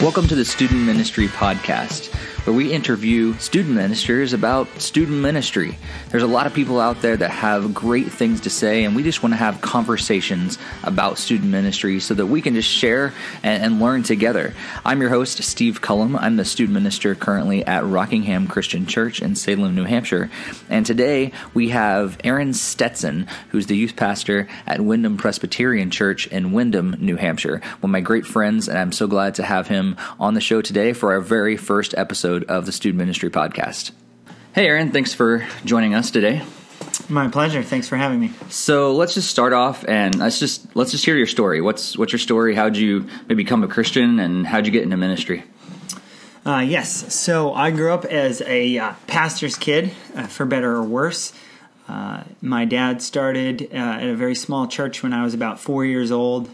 Welcome to the Student Ministry Podcast, where we interview student ministers about student ministry. There's a lot of people out there that have great things to say, and we just want to have conversations about student ministry so that we can just share and learn together. I'm your host, Steve Cullum. I'm the student minister currently at Rockingham Christian Church in Salem, New Hampshire. And today we have Aaron Stetson, who's the youth pastor at Windham Presbyterian Church in Windham, New Hampshire. One of my great friends, and I'm so glad to have him on the show today for our very first episode of the Student Ministry Podcast. Hey, Aaron, thanks for joining us today. My pleasure. Thanks for having me. So let's just start off and let's just hear your story. What's your story? How'd you maybe become a Christian, and how'd you get into ministry? Yes. So I grew up as a pastor's kid, for better or worse. My dad started at a very small church when I was about 4 years old.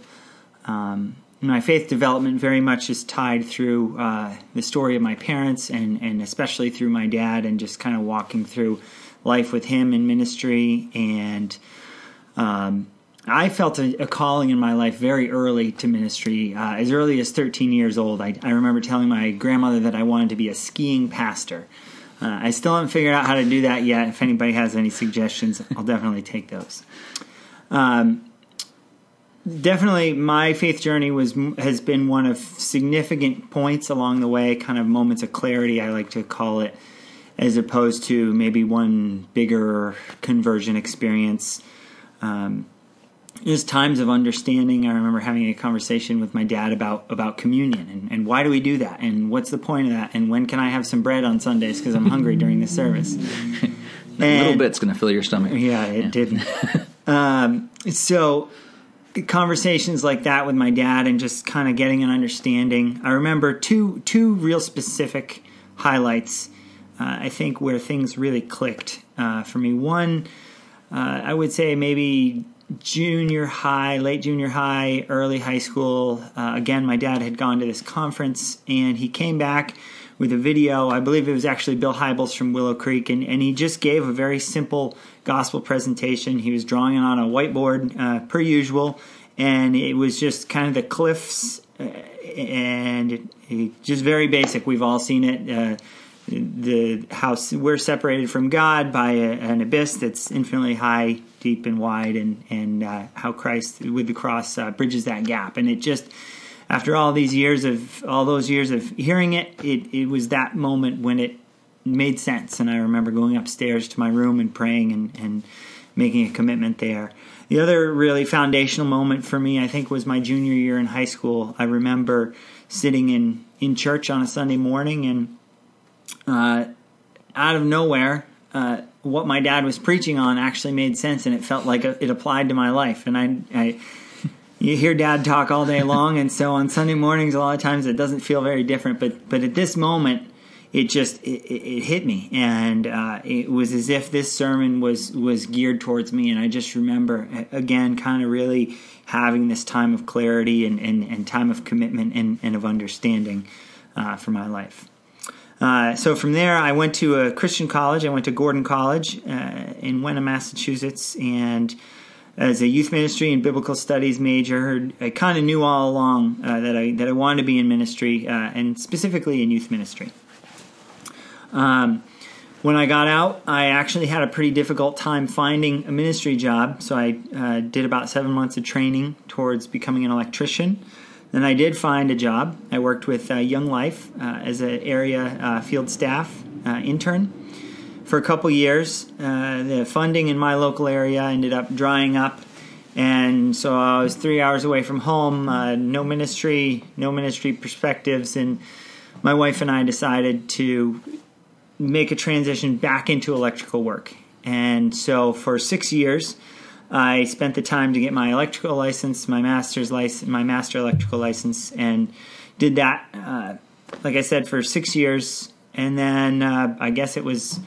My faith development very much is tied through the story of my parents and especially through my dad, and just kind of walking through life with him in ministry. And I felt a calling in my life very early to ministry, as early as 13 years old. I remember telling my grandmother that I wanted to be a skiing pastor. I still haven't figured out how to do that yet. If anybody has any suggestions, I'll definitely take those. Definitely, my faith journey has been one of significant points along the way, kind of moments of clarity, I like to call it, as opposed to maybe one bigger conversion experience. There's times of understanding. I remember having a conversation with my dad about communion and why do we do that, and what's the point of that, and when can I have some bread on Sundays because I'm hungry during the service. A little bit's going to fill your stomach. Yeah, it didn't. So conversations like that with my dad and just kind of getting an understanding. I remember two real specific highlights, I think, where things really clicked for me. One, I would say maybe junior high, late junior high, early high school. Again, my dad had gone to this conference, and he came back with a video. I believe it was actually Bill Hybels from Willow Creek, and he just gave a very simple gospel presentation. He was drawing it on a whiteboard, per usual, and it was just kind of the cliffs, and just very basic. We've all seen it. The house, we're separated from God by an abyss that's infinitely high, deep, and wide, and how Christ with the cross bridges that gap. And it just, after all those years of hearing it, it was that moment when it made sense. And I remember going upstairs to my room and praying and making a commitment there. The other really foundational moment for me, I think, was my junior year in high school. I remember sitting in church on a Sunday morning, and out of nowhere, what my dad was preaching on actually made sense, and it felt like it applied to my life. And you hear Dad talk all day long, and so on Sunday mornings, a lot of times it doesn't feel very different. But at this moment, it hit me, and it was as if this sermon was geared towards me. And I just remember, again, kind of really having this time of clarity and time of commitment and of understanding for my life. So from there, I went to a Christian college. I went to Gordon College in Wenham, Massachusetts, and as a youth ministry and biblical studies major, I kind of knew all along that I wanted to be in ministry, and specifically in youth ministry. When I got out, I actually had a pretty difficult time finding a ministry job, so I did about 7 months of training towards becoming an electrician. Then I did find a job. I worked with Young Life as an area field staff intern for a couple years. The funding in my local area ended up drying up, and so I was 3 hours away from home, no ministry perspectives, and my wife and I decided to make a transition back into electrical work. And so for 6 years, I spent the time to get my electrical license, my master electrical license, and did that, like I said, for 6 years. And then I guess it was,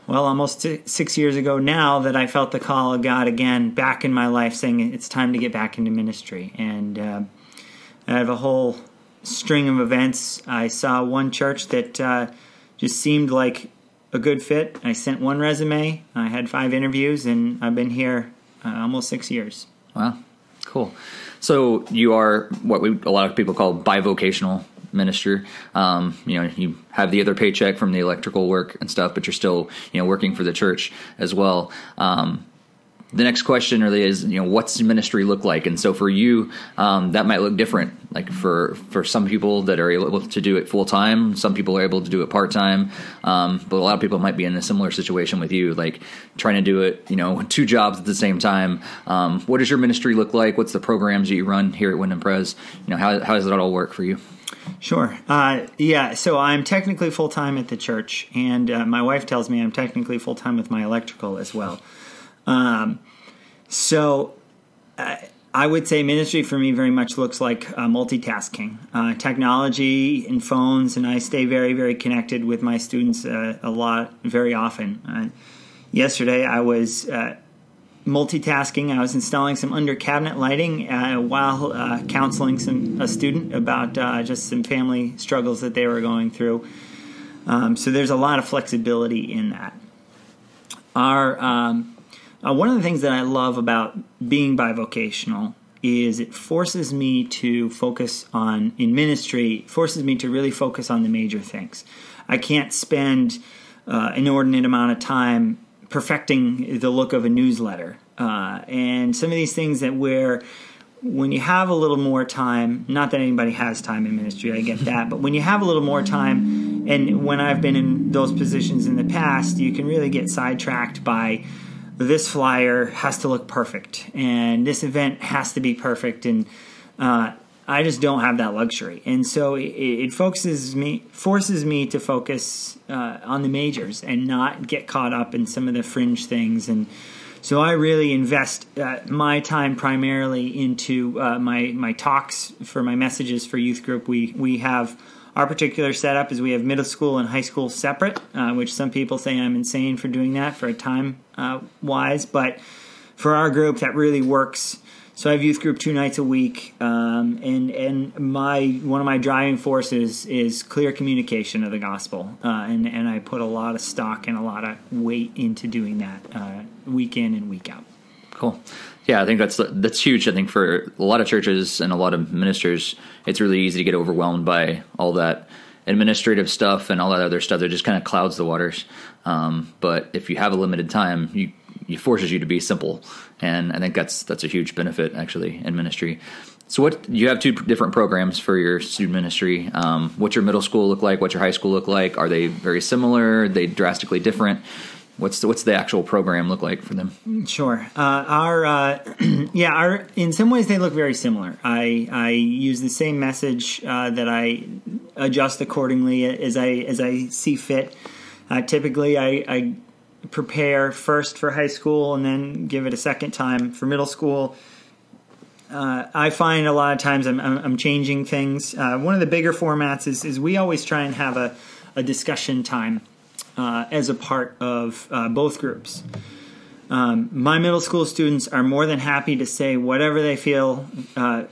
almost 6 years ago now that I felt the call of God again back in my life, saying it's time to get back into ministry. And I have a whole string of events. I saw one church that just seemed like a good fit. I sent one resume. I had 5 interviews, and I've been here almost 6 years. Wow. Cool. So you are what a lot of people call bivocational minister. You have the other paycheck from the electrical work and stuff, but you're still, working for the church as well. The next question really is, what's ministry look like? And so for you, that might look different. Like for some people that are able to do it full time, some people are able to do it part time. But a lot of people might be in a similar situation with you, like trying to do it, 2 jobs at the same time. What does your ministry look like? What's the programs that you run here at Wyndham Pres? How does that all work for you? Sure. So I'm technically full time at the church, and my wife tells me I'm technically full time with my electrical as well. So I would say ministry for me very much looks like multitasking, technology and phones, and I stay very, very connected with my students a lot, very often. Yesterday I was multitasking. I was installing some under cabinet lighting while counseling a student about just some family struggles that they were going through. So there's a lot of flexibility in that. One of the things that I love about being bivocational is it forces me to focus on, in ministry, forces me to really focus on the major things. I can't spend an inordinate amount of time perfecting the look of a newsletter. And some of these things when you have a little more time, not that anybody has time in ministry, I get that, but when you have a little more time, and when I've been in those positions in the past, you can really get sidetracked by this flyer has to look perfect, and this event has to be perfect, and I just don't have that luxury. And so it forces me to focus on the majors and not get caught up in some of the fringe things. And so I really invest my time primarily into my talks for my messages for youth group. We have our particular setup is we have middle school and high school separate, which some people say I'm insane for doing that for a time wise, but for our group that really works. So I have youth group 2 nights a week, and one of my driving forces is clear communication of the gospel, and I put a lot of stock and a lot of weight into doing that week in and week out. Cool. Yeah, I think that's huge. I think for a lot of churches and a lot of ministers, it's really easy to get overwhelmed by all that administrative stuff and all that other stuff that just kind of clouds the waters. But if you have a limited time, it forces you to be simple, and I think that's a huge benefit actually in ministry. So you have 2 different programs for your student ministry. What's your middle school look like? What's your high school look like? Are they very similar? Are they drastically different? What's the actual program look like for them? Sure. In some ways they look very similar. I use the same message that I adjust accordingly as I see fit. Typically, I prepare first for high school and then give it a second time for middle school. I find a lot of times I'm changing things. One of the bigger formats is we always try and have a discussion time as a part of both groups. My middle school students are more than happy to say whatever they feel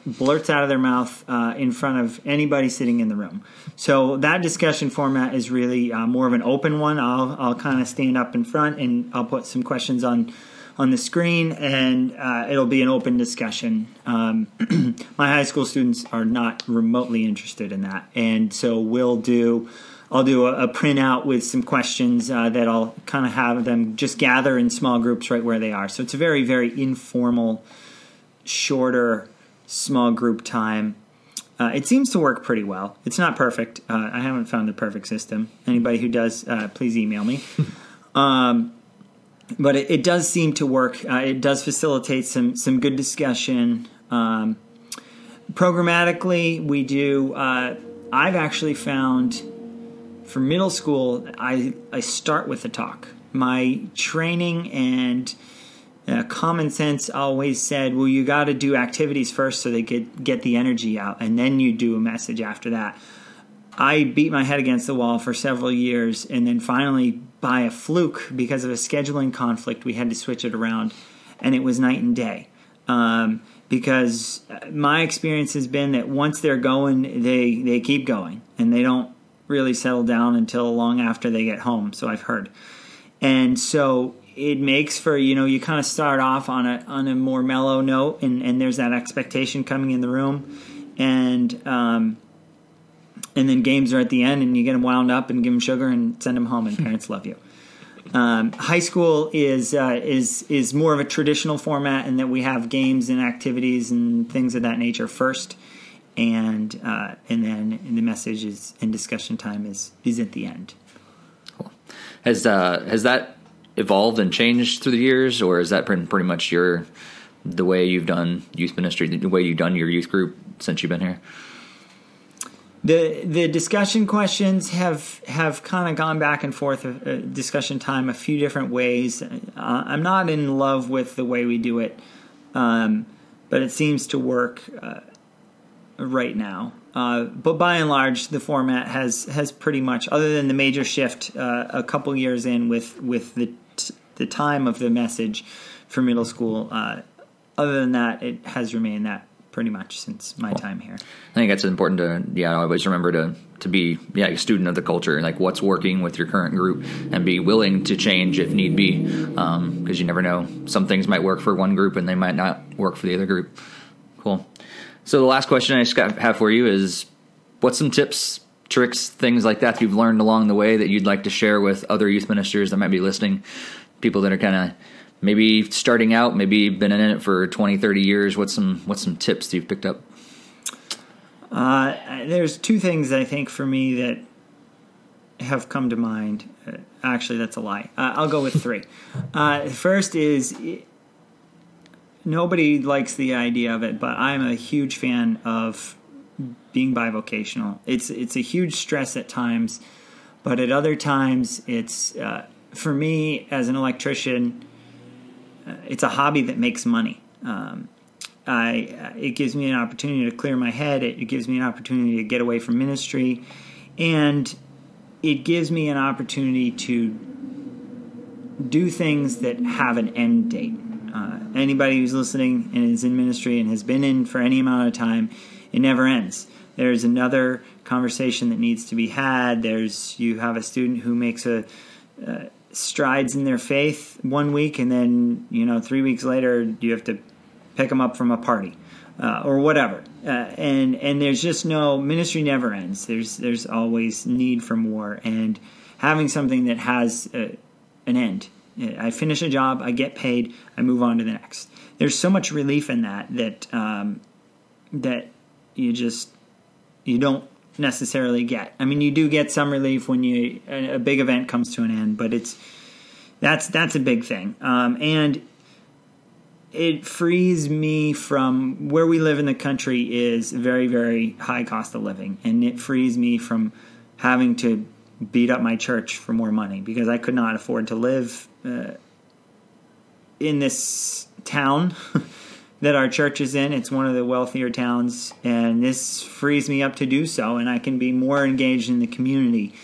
blurts out of their mouth in front of anybody sitting in the room. So that discussion format is really more of an open one. I'll kind of stand up in front and I'll put some questions on the screen, and it'll be an open discussion. My high school students are not remotely interested in that, and so I'll do a printout with some questions that I'll kind of have them just gather in small groups right where they are. So it's a very, very informal, shorter, small group time. It seems to work pretty well. It's not perfect. I haven't found the perfect system. Anybody who does, please email me. But it does seem to work. It does facilitate some good discussion. Programmatically, we do. I've actually found for middle school, I start with the talk. My training and common sense always said, well, you got to do activities first so they could get the energy out, and then you do a message after that. I beat my head against the wall for several years, and then finally, by a fluke, because of a scheduling conflict, we had to switch it around, and it was night and day. Because my experience has been that once they're going, they keep going, and they don't really settle down until long after they get home, so I've heard. And so it makes for, you kind of start off on a more mellow note, and there's that expectation coming in the room, and then games are at the end, and you get them wound up and give them sugar and send them home, and parents love you. High school is more of a traditional format in that we have games and activities and things of that nature first, and then the message is and discussion time is at the end. Cool. Has that evolved and changed through the years, or is that pretty much the way you've done youth ministry, the way you've done your youth group since you've been here? The discussion questions have kind of gone back and forth, discussion time, a few different ways. I'm not in love with the way we do it, but it seems to work right now. But by and large, the format has pretty much, other than the major shift a couple years in with the time of the message for middle school, other than that, it has remained that pretty much since my time here. I think it's important to always remember to be a student of the culture, like what's working with your current group, and be willing to change if need be, because you never know. Some things might work for one group and they might not work for the other group. Cool. So the last question I just have for you is, what's some tips, tricks, things like that you've learned along the way that you'd like to share with other youth ministers that might be listening, people that are kind of maybe starting out, maybe been in it for 20, 30 years? What's some tips that you've picked up? There's two things I think for me that have come to mind. Actually, that's a lie. I'll go with three. First is, nobody likes the idea of it, but I'm a huge fan of being bivocational. It's a huge stress at times, but at other times it's, for me as an electrician, it's a hobby that makes money. It gives me an opportunity to clear my head. It gives me an opportunity to get away from ministry, and it gives me an opportunity to do things that have an end date. Anybody who's listening and is in ministry and has been in for any amount of time, it never ends. There's another conversation that needs to be had. You have a student who makes strides in their faith one week, and then 3 weeks later you have to pick them up from a party or whatever. And there's just no, ministry never ends. There's always need for more, and having something that has an end. I finish a job, I get paid, I move on to the next. There's so much relief in that you don't necessarily get. I mean, you do get some relief when a big event comes to an end, but that's a big thing. And it frees me from, where we live in the country is very, very high cost of living, and it frees me from having to beat up my church for more money, because I could not afford to live in this town that our church is in. It's one of the wealthier towns, and this frees me up to do so, and I can be more engaged in the community,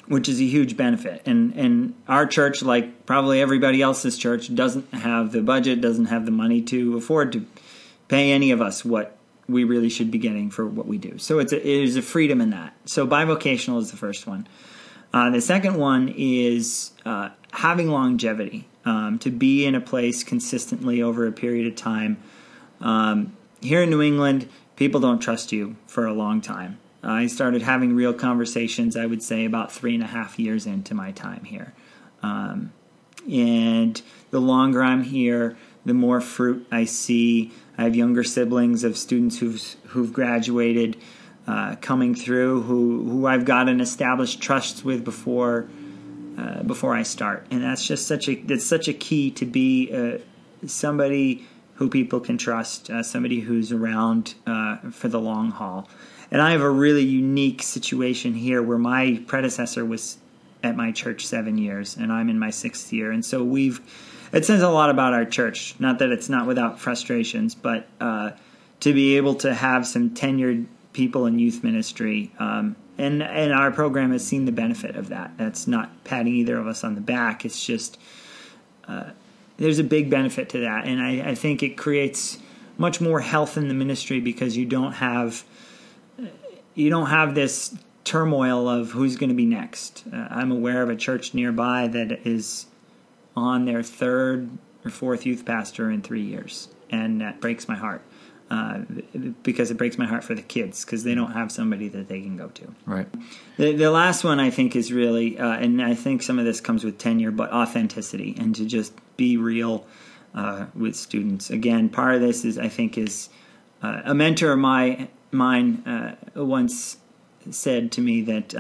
which is a huge benefit. And our church, like probably everybody else's church, doesn't have the budget, doesn't have the money to afford to pay any of us what we really should be getting for what we do. So it is a freedom in that. So bivocational is the first one. The second one is having longevity, to be in a place consistently over a period of time. Here in New England, people don't trust you for a long time. I started having real conversations, I would say, about 3.5 years into my time here. And the longer I'm here, the more fruit I see. I have younger siblings of students who've graduated, coming through, who I've got an established trust with before I start, and that's just such a key to be somebody who people can trust, somebody who's around for the long haul. And I have a really unique situation here where my predecessor was at my church 7 years, and I'm in my 6th year, and so it says a lot about our church. Not that it's not without frustrations, but to be able to have some tenured people in youth ministry, and our program has seen the benefit of that. That's not patting either of us on the back. It's just there's a big benefit to that, and I think it creates much more health in the ministry, because you don't have this turmoil of who's going to be next. I'm aware of a church nearby that is on their third or fourth youth pastor in 3 years, and that breaks my heart. Because it breaks my heart for the kids, because they don't have somebody that they can go to. Right. The last one I think is really, and I think some of this comes with tenure, but authenticity, and to just be real with students. Again, part of this is a mentor of mine once said to me that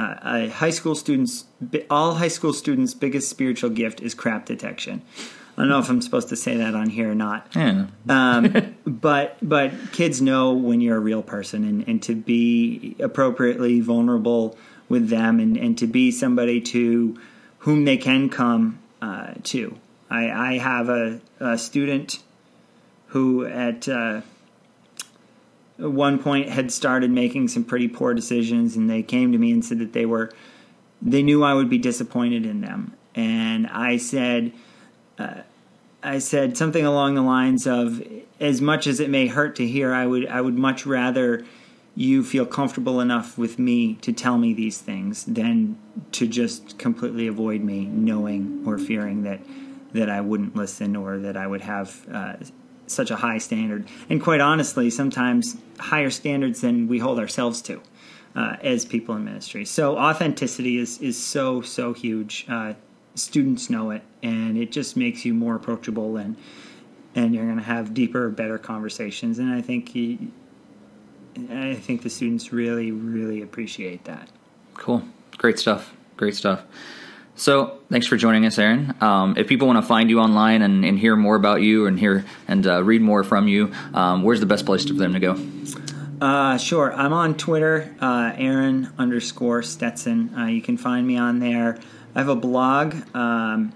all high school students' biggest spiritual gift is crap detection. I don't know if I'm supposed to say that on here or not. Yeah. But kids know when you're a real person, and to be appropriately vulnerable with them, and to be somebody to whom they can come to. I have a student who at one point had started making some pretty poor decisions, and they came to me and said that they knew I would be disappointed in them. And I said something along the lines of, as much as it may hurt to hear, I would much rather you feel comfortable enough with me to tell me these things than to just completely avoid me, knowing or fearing that I wouldn't listen, or that I would have such a high standard. And quite honestly, sometimes higher standards than we hold ourselves to as people in ministry. So authenticity is so huge. Students know it, and it just makes you more approachable, and you're going to have deeper, better conversations. And I think the students really, really appreciate that. Cool. Great stuff. So thanks for joining us, Aaron. If people want to find you online and hear more about you and read more from you, where's the best place for them to go? Sure. I'm on Twitter, Aaron_Stetson. You can find me on there. I have a blog. I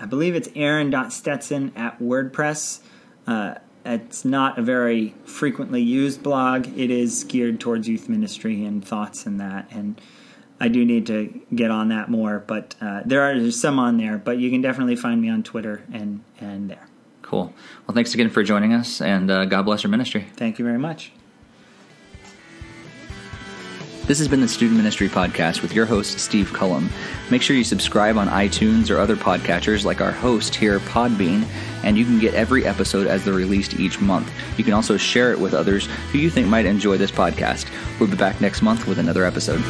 believe it's aaron.stetson@WordPress. It's not a very frequently used blog. It is geared towards youth ministry and thoughts and that. And I do need to get on that more. But there's some on there. But you can definitely find me on Twitter and there. Cool. Well, thanks again for joining us, and God bless your ministry. Thank you very much. This has been the Student Ministry Podcast with your host, Steve Cullum. Make sure you subscribe on iTunes or other podcatchers like our host here, Podbean, and you can get every episode as they're released each month. You can also share it with others who you think might enjoy this podcast. We'll be back next month with another episode.